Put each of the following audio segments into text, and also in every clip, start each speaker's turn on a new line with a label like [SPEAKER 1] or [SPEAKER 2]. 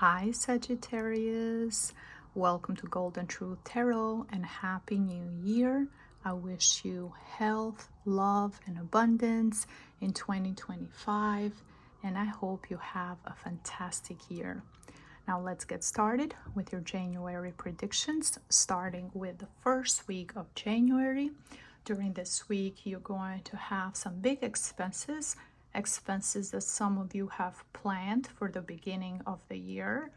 [SPEAKER 1] Hi Sagittarius, welcome to Golden Truth Tarot and Happy New Year. I wish you health, love, and abundance in 2025, and I hope you have a fantastic year. Now let's get started with your January predictions, starting with the first week of January. During this week, you're going to have some big expenses that some of you have planned for the beginning of the year,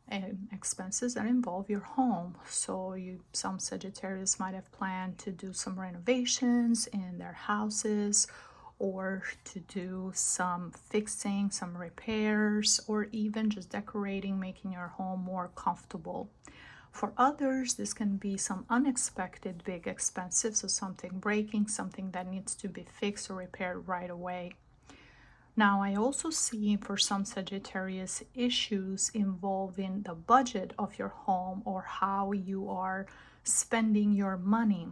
[SPEAKER 1] and expenses that involve your home. So some Sagittarius might have planned to do some renovations in their houses, or to do some fixing, some repairs, or even just decorating, making your home more comfortable. For others, this can be some unexpected big expenses, so something breaking, something that needs to be fixed or repaired right away. Now, I also see for some Sagittarius issues involving the budget of your home or how you are spending your money.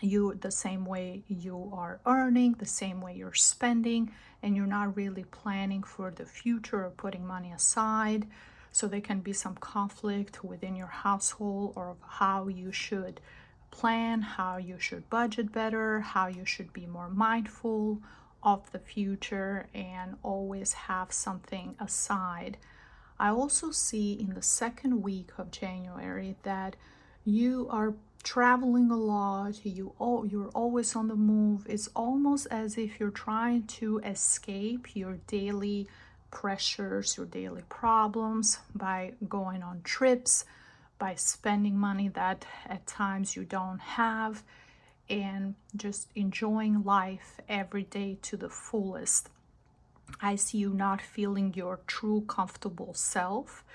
[SPEAKER 1] The same way you are earning, the same way you're spending, and you're not really planning for the future or putting money aside. So there can be some conflict within your household or how you should plan, how you should budget better, how you should be more mindful of the future and always have something aside. I also see in the second week of January that you are traveling a lot, you're always on the move. It's almost as if you're trying to escape your daily pressures, your daily problems by going on trips, by spending money that at times you don't have, and just enjoying life every day to the fullest. I see you not feeling your true comfortable self.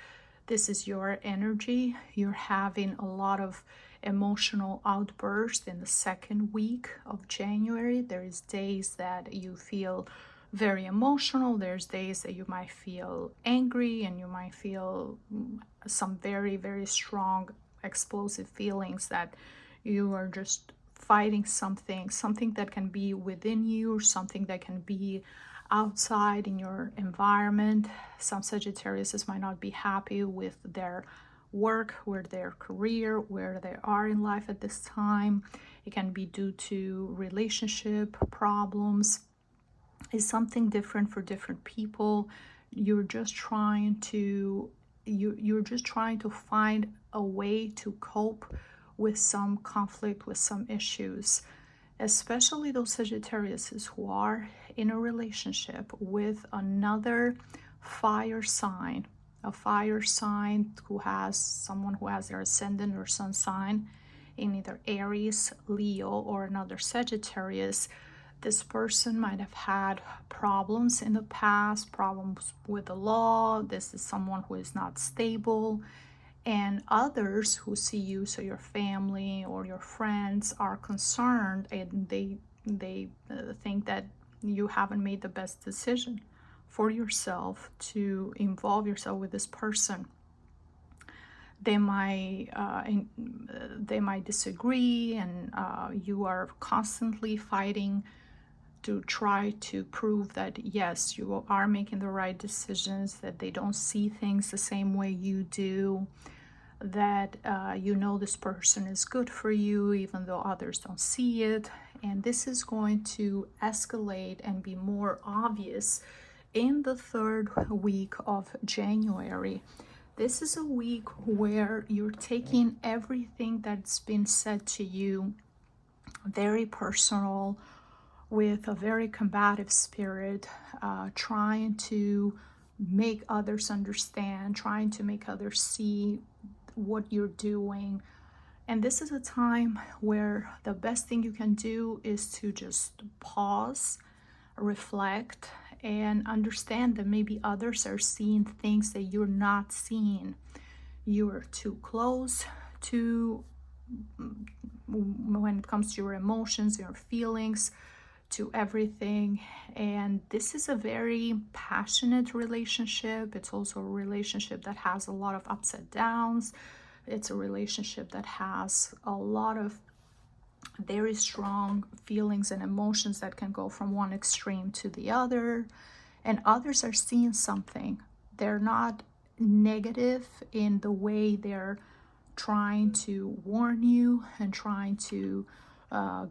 [SPEAKER 1] This is your energy. You're having a lot of emotional outbursts in the second week of January. There's days that you feel very emotional. There's days that you might feel angry, and you might feel some very, very strong, explosive feelings that you are just fighting something that can be within you, or something that can be outside in your environment. Some Sagittarius might not be happy with their work, with their career, where they are in life at this time. It can be due to relationship problems. It's something different for different people. You're just trying to find a way to cope with some conflict, with some issues, especially those Sagittarius who are in a relationship with another fire sign, a fire sign someone who has their ascendant or sun sign in either Aries, Leo, or another Sagittarius. This person might have had problems in the past, problems with the law. This is someone who is not stable. And others who see you, so your family or your friends, are concerned, and they think that you haven't made the best decision for yourself to involve yourself with this person. They might disagree, and you are constantly fighting to try to prove that yes, you are making the right decisions, that they don't see things the same way you do, that this person is good for you even though others don't see it. And this is going to escalate and be more obvious in the third week of January. This is a week where you're taking everything that's been said to you very personal, with a very combative spirit, trying to make others understand, trying to make others see what you're doing. And this is a time where the best thing you can do is to just pause, reflect, and understand that maybe others are seeing things that you're not seeing. You're too close to, when it comes to your emotions, your feelings, to everything. And this is a very passionate relationship. It's also a relationship that has a lot of ups and downs. It's a relationship that has a lot of very strong feelings and emotions that can go from one extreme to the other. And others are seeing something. They're not negative in the way they're trying to warn you and trying to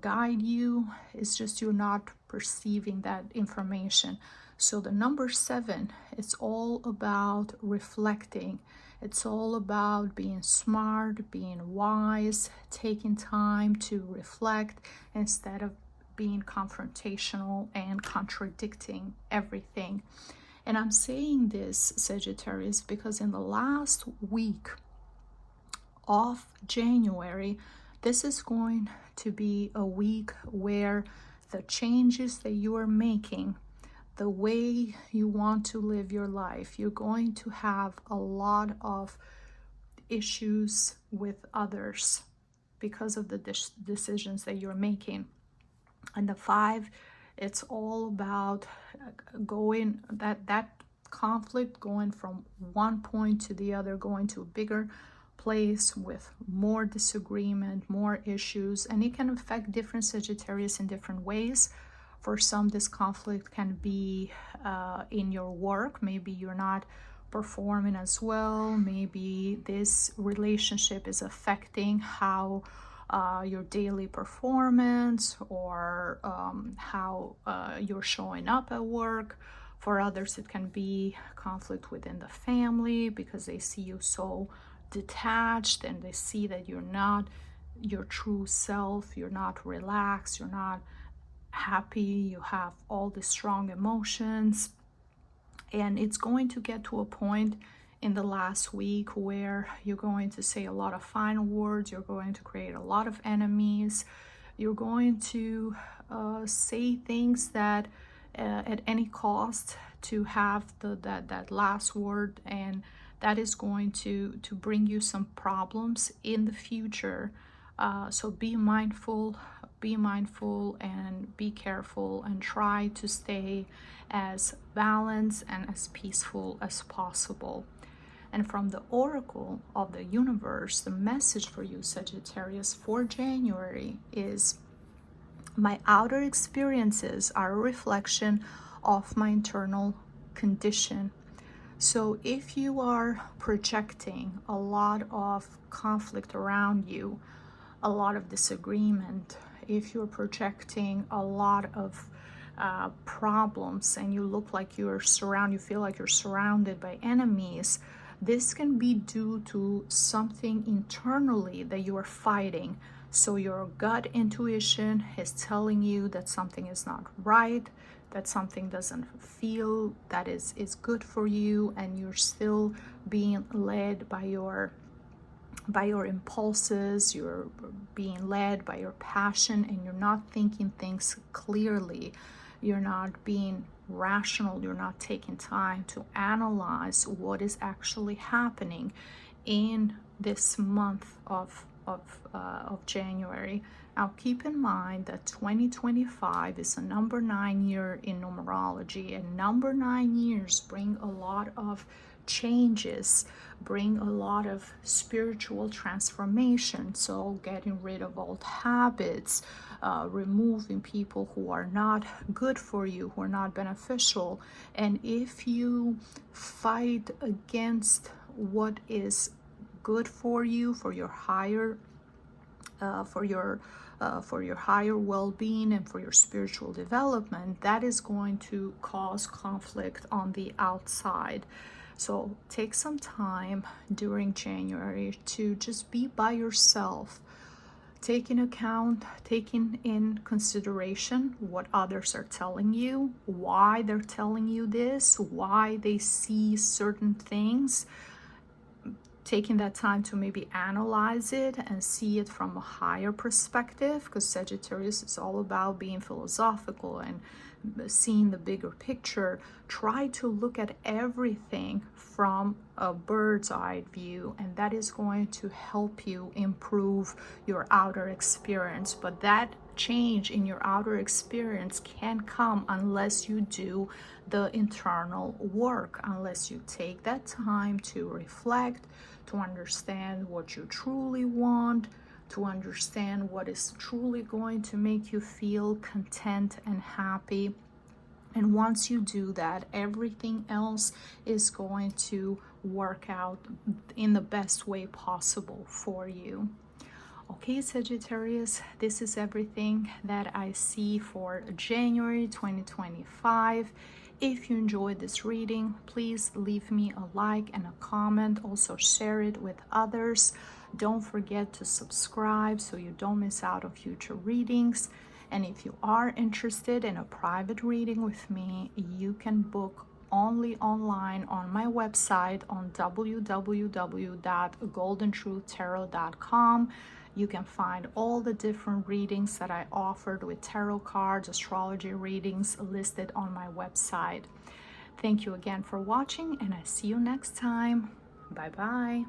[SPEAKER 1] guide you. It's just you're not perceiving that information. So the number 7, it's all about reflecting. It's all about being smart, being wise, taking time to reflect instead of being confrontational and contradicting everything. And I'm saying this, Sagittarius, because in the last week of January, this is going to be a week where the changes that you are making, the way you want to live your life, you're going to have a lot of issues with others because of the decisions that you're making. And the 5, it's all about going that conflict, going from one point to the other, going to a bigger place with more disagreement, more issues, and it can affect different Sagittarius in different ways. For some, this conflict can be in your work. Maybe you're not performing as well. Maybe this relationship is affecting how your daily performance, or how you're showing up at work. For others, it can be conflict within the family because they see you so detached and they see that you're not your true self, you're not relaxed, you're not happy, you have all the strong emotions. And it's going to get to a point in the last week where you're going to say a lot of final words, you're going to create a lot of enemies, you're going to say things that at any cost to have that last word, and that is going to bring you some problems in the future. So be mindful and be careful, and try to stay as balanced and as peaceful as possible. And from the oracle of the universe, the message for you, Sagittarius, for January is: my outer experiences are a reflection of my internal condition. So if you are projecting a lot of conflict around you, a lot of disagreement, if you're projecting a lot of problems, and you look like you feel like you're surrounded by enemies, this can be due to something internally that you are fighting. So your gut intuition is telling you that something is not right, that something doesn't feel that is good for you, and you're still being led by your impulses, you're being led by your passion, and you're not thinking things clearly, you're not being rational, you're not taking time to analyze what is actually happening in this month of January. Now keep in mind that 2025 is a number 9 year in numerology, and number 9 years bring a lot of changes, bring a lot of spiritual transformation. So getting rid of old habits, removing people who are not good for you, who are not beneficial. And if you fight against what is good for you, for your higher well-being and for your spiritual development, that is going to cause conflict on the outside. So take some time during January to just be by yourself, taking in consideration what others are telling you, why they're telling you this, why they see certain things, taking that time to maybe analyze it and see it from a higher perspective, because Sagittarius is all about being philosophical and seeing the bigger picture. Try to look at everything from a bird's eye view, and that is going to help you improve your outer experience. But that change in your outer experience can't come unless you do the internal work, unless you take that time to reflect, to understand what you truly want, to understand what is truly going to make you feel content and happy. And once you do that, everything else is going to work out in the best way possible for you. Okay, Sagittarius, this is everything that I see for January 2025. If you enjoyed this reading, please leave me a like and a comment. Also share it with others. Don't forget to subscribe so you don't miss out on future readings. And if you are interested in a private reading with me, you can book only online on my website on www.goldandtruthtarot.com. You can find all the different readings that I offered with tarot cards, astrology readings listed on my website. Thank you again for watching, and I see you next time. Bye bye.